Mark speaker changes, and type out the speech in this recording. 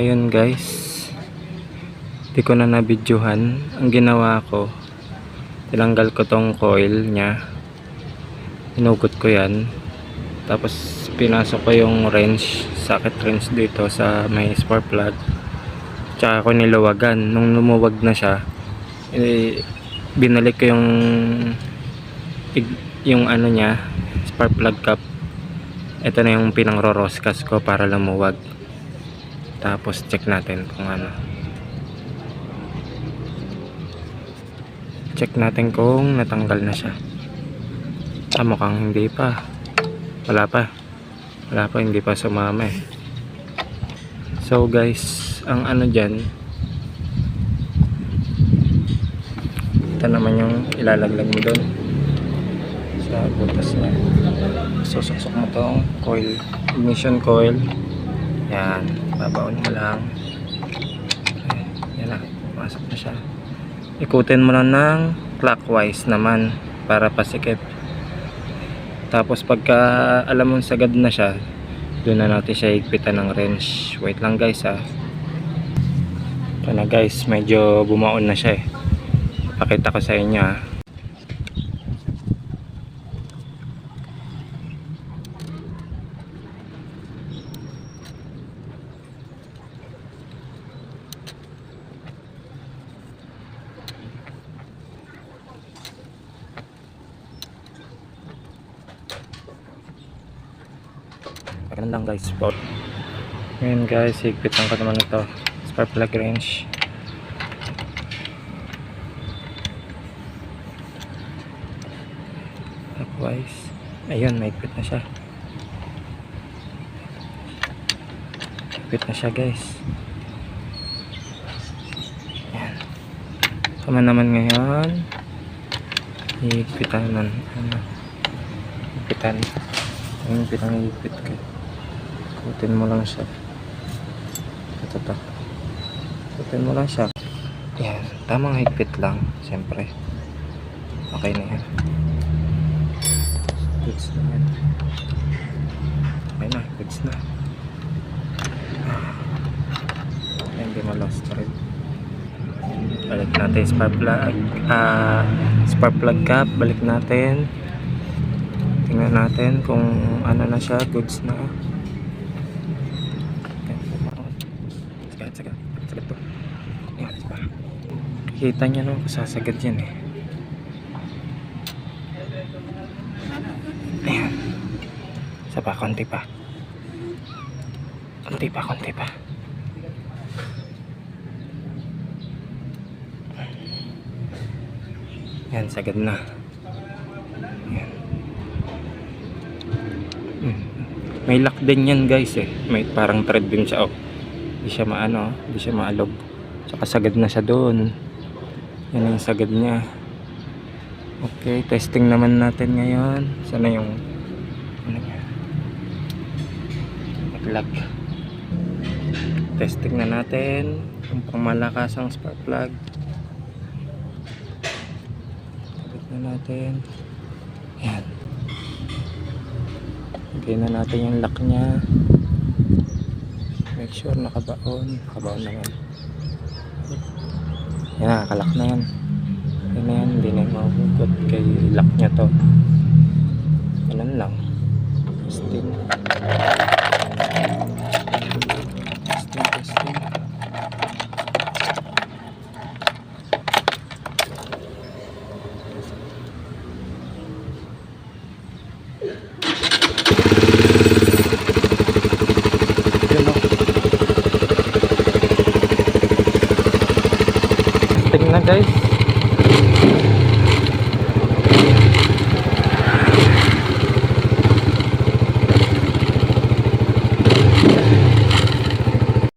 Speaker 1: ayun guys, di ko na nabidyohan. Ang ginawa ko, tinanggal ko tong coil nya, inugot ko yan, tapos pinasok ko yung wrench, socket wrench dito sa may spark plug, tsaka ko niluwagan. Nung lumuwag na siya, binalik ko yung ano nya, spark plug cap. Ito na yung pinangroroskas ko para lumuwag. Tapos check natin kung ano, check natin kung natanggal na siya. Mukhang hindi pa, wala pa, hindi pa sumama eh. So guys, ang ano dyan, ito naman yung ilalaglag mo doon sa butas niya. Susuksok mo tong coil, ignition coil, yan, babaon mo lang. Yan na, pasok na siya. Ikutin mo lang ng clockwise naman para pasikip. Tapos pagka alam mong sagad na siya, doon na natin siya higpitan ng wrench. Wait lang guys ha. Ito na guys, medyo bumaon na siya eh. Pakita ko sa inyo ha. Ganun lang guys. Ngayon guys, higpitan ko naman ito, spark plug wrench. Clockwise. Ayun, mahigpit na siya. Higpit na siya guys. Yan. Tama naman ngayon. Higpitan naman. Higpitan. Yung pinanghigpit ko. Ikutin mo lang siya. Ito. Ikutin mo lang siya. Yan. Tamang higpit lang. Siyempre. Okay na yan. Goods na yan. Okay na. Goods na. Hindi ma-lost rin. Balik natin spark plug. Spark plug cap. Balik natin. Tingnan natin kung ano na siya. Goods na. Sagad to. Ayan, diba? Kita nyo no, sasagad yan eh. Ayan. Isa pa, konti pa. Konti pa. Ayan, sagad na. Ayan. May lock din yan guys eh. May parang thread din siya. Oh. Hindi siya maano, hindi siya maalog. Saka sagad na siya doon. Yan yung sagad niya. Okay, testing naman natin ngayon. Sana yung ano niya, mag-lock. Testing na natin yung pangmalakasang spark plug. Sabit na natin. Yan. Lagay na natin yung lock niya. Make sure nakabaon naman. Yan, nakakalock na yan. Yan na yan, hindi na mahugot kay lock niya to. Ganun lang. Testing.